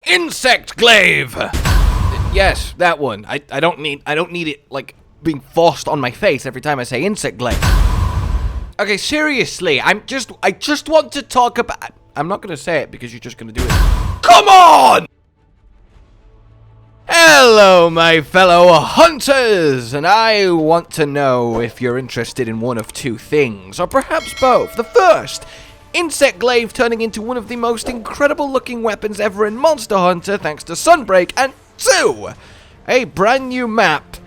Insect Glaive! Yes, that one. I don't need it, like, being forced on my face every time I say Insect Glaive. Okay, seriously, I just want to talk about... I'm not gonna say it because you're just gonna do it. Come on! Hello, my fellow hunters, and I want to know if you're interested in one of two things, or perhaps both. The first, Insect Glaive turning into one of the most incredible looking weapons ever in Monster Hunter thanks to Sunbreak, and two, a brand new map,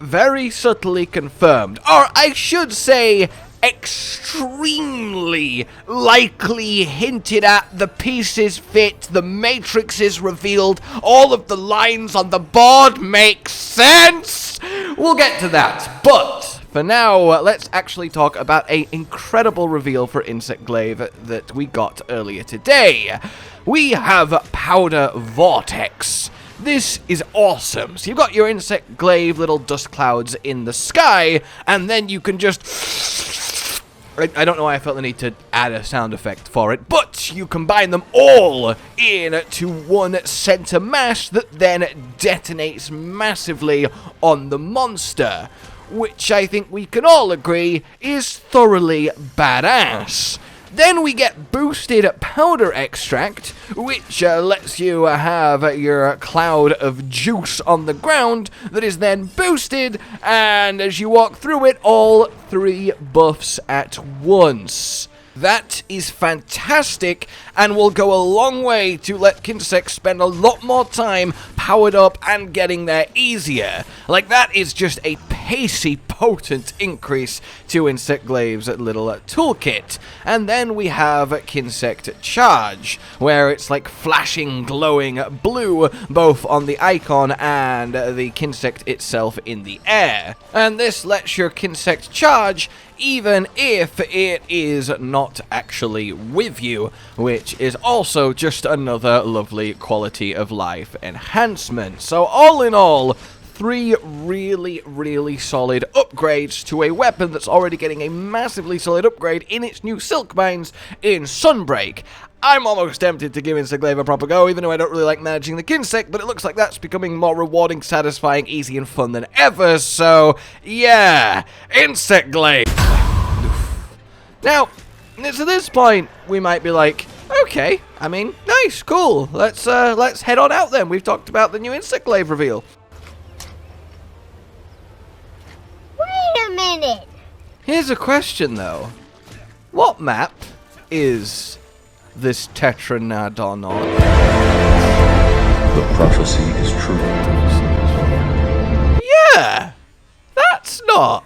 very subtly confirmed, or I should say, extremely likely hinted at. The pieces fit, the matrix is revealed, all of the lines on the board make sense. We'll get to that, but for now, let's actually talk about an incredible reveal for Insect Glaive that we got earlier today. We have Powder Vortex. This is awesome. So you've got your Insect Glaive little dust clouds in the sky, and then you can just... I don't know why I felt the need to add a sound effect for it, but you combine them all into one center mass that then detonates massively on the monster, which I think we can all agree is thoroughly badass. Then we get boosted powder extract, which lets you have your cloud of juice on the ground that is then boosted, and as you walk through it, all three buffs at once. That is fantastic, and will go a long way to let Kinsect spend a lot more time powered up and getting there easier. Like, that is just a pacey, potent increase to Insect Glaive's little toolkit. And then we have Kinsect Charge, where it's like flashing, glowing blue, both on the icon and the Kinsect itself in the air. And this lets your Kinsect charge even if it is not actually with you, which is also just another lovely quality of life enhancement. So all in all, three really solid upgrades to a weapon that's already getting a massively solid upgrade in its new silkbinds in Sunbreak. I'm almost tempted to give Insect Glaive a proper go, even though I don't really like managing the Kinsect, but it looks like that's becoming more rewarding, satisfying, easy, and fun than ever, so yeah, Insect Glaive. Now, to this point, we might be like, okay, I mean, nice, cool, let's head on out then. We've talked about the new Insect Glaive reveal. Wait a minute! Here's a question, though. What map is this Tetranadon on? The prophecy is true. Yeah! That's not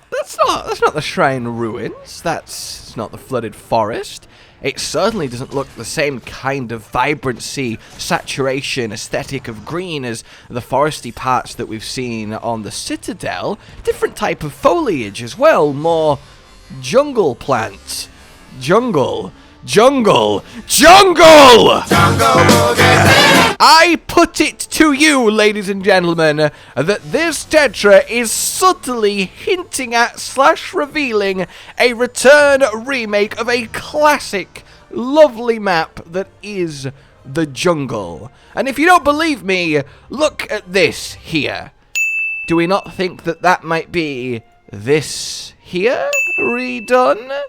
the Shrine Ruins. That's not the Flooded Forest. It certainly doesn't look the same kind of vibrancy, saturation, aesthetic of green as the foresty parts that we've seen on the Citadel. Different type of foliage as well, more jungle plants. Jungle! I put it to you, ladies and gentlemen, that this Tetra is subtly hinting at / revealing a return remake of a classic, lovely map that is the jungle. And if you don't believe me, look at this here. Do we not think that that might be this here redone?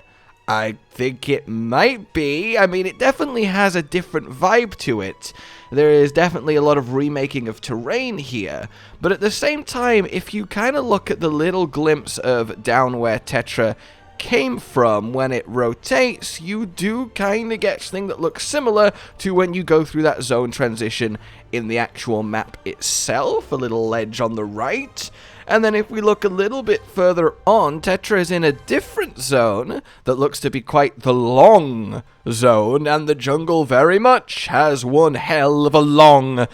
I think it might be. I mean, it definitely has a different vibe to it. There is definitely a lot of remaking of terrain here. But at the same time, if you kind of look at the little glimpse of down where Tetra came from when it rotates, you do kind of get something that looks similar to when you go through that zone transition in the actual map itself. A little ledge on the right. And then if we look a little bit further on, Tetra is in a different zone that looks to be quite the long zone, and the jungle very much has one hell of a long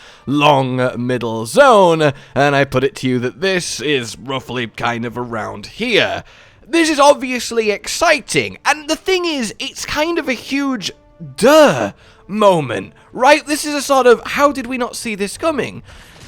middle zone, and I put it to you that this is roughly kind of around here. This is obviously exciting, and the thing is, it's kind of a huge duh moment, right? This is a sort of, how did we not see this coming?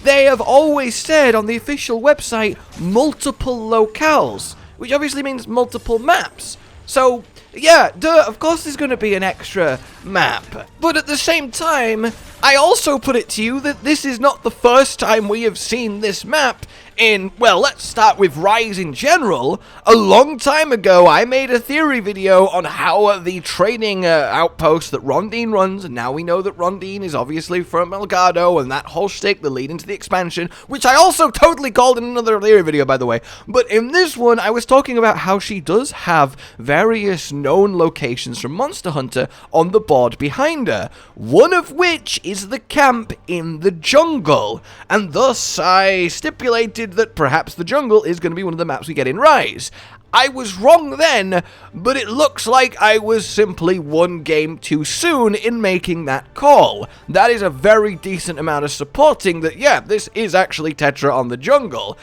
They have always said on the official website, multiple locales, which obviously means multiple maps. So, yeah, duh, of course there's going to be an extra map. But at the same time, I also put it to you that this is not the first time we have seen this map in, well, let's start with Rise in general. A long time ago, I made a theory video on how the training outpost that Rondine runs, and now we know that Rondine is obviously from Elgato, and that whole shtick, the lead into the expansion, which I also totally called in another theory video, by the way. But in this one, I was talking about how she does have various known locations from Monster Hunter on the board behind her, one of which is the camp in the jungle, and thus I stipulated that perhaps the jungle is going to be one of the maps we get in Rise. I was wrong then, but it looks like I was simply one game too soon in making that call. That is a very decent amount of supporting that, yeah, this is actually Tetra on the jungle.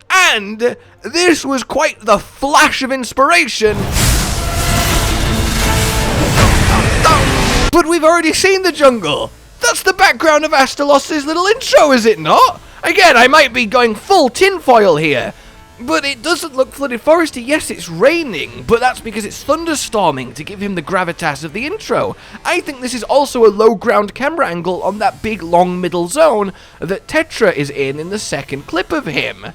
And this was quite the flash of inspiration. But we've already seen the jungle. That's the background of Astalos' little intro, is it not? Again, I might be going full tinfoil here, but it doesn't look flooded foresty. Yes, it's raining, but that's because it's thunderstorming to give him the gravitas of the intro. I think this is also a low ground camera angle on that big long middle zone that Tetra is in the second clip of him.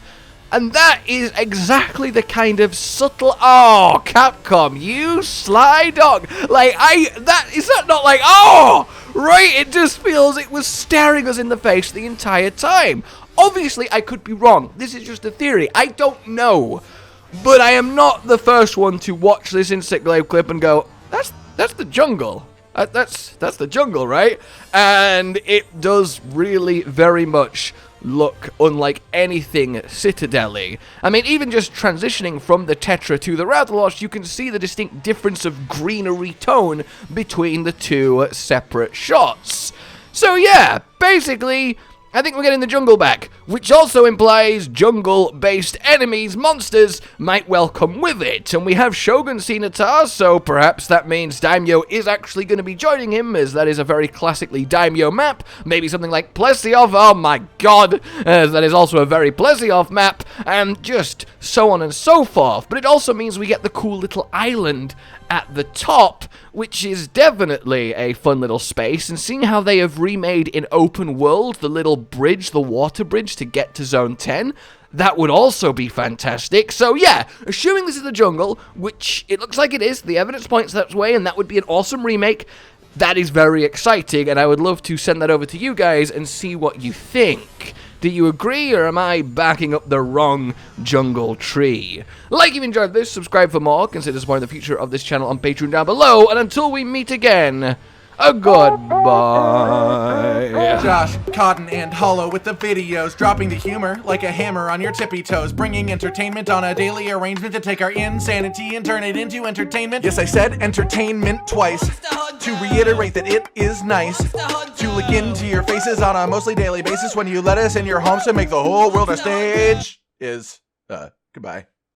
And that is exactly the kind of subtle, oh, Capcom, you sly dog. Like, is that not like, oh, right? It just feels it was staring us in the face the entire time. Obviously, I could be wrong. This is just a theory. I don't know. But I am not the first one to watch this Insect Glaive clip and go, that's the jungle. That's the jungle, right? And it does really very much look unlike anything Citadel-y. I mean, even just transitioning from the Tetra to the Rathalos, you can see the distinct difference of greenery tone between the two separate shots. So yeah, basically, I think we're getting the jungle back, which also implies jungle-based enemies, monsters, might well come with it. And we have Shogun Senator, so perhaps that means Daimyo is actually going to be joining him, as that is a very classically Daimyo map. Maybe something like Plesioth, oh my god, as that is also a very Plesioth map, and just so on and so forth. But it also means we get the cool little island at the top, which is definitely a fun little space, and seeing how they have remade in open world the little bridge, the water bridge to get to Zone 10, that would also be fantastic. So yeah, assuming this is the jungle, which it looks like it is, the evidence points that way, and that would be an awesome remake, that is very exciting, and I would love to send that over to you guys and see what you think. Do you agree, or am I backing up the wrong jungle tree? Like if you enjoyed this, subscribe for more, consider supporting the future of this channel on Patreon down below, and until we meet again, a goodbye. Josh, Cotton, and Hollow with the videos, dropping the humor like a hammer on your tippy toes, bringing entertainment on a daily arrangement to take our insanity and turn it into entertainment. Yes, I said entertainment twice, to reiterate that it is nice to look into your faces on a mostly daily basis when you let us in your homes to make the whole world a stage. Goodbye.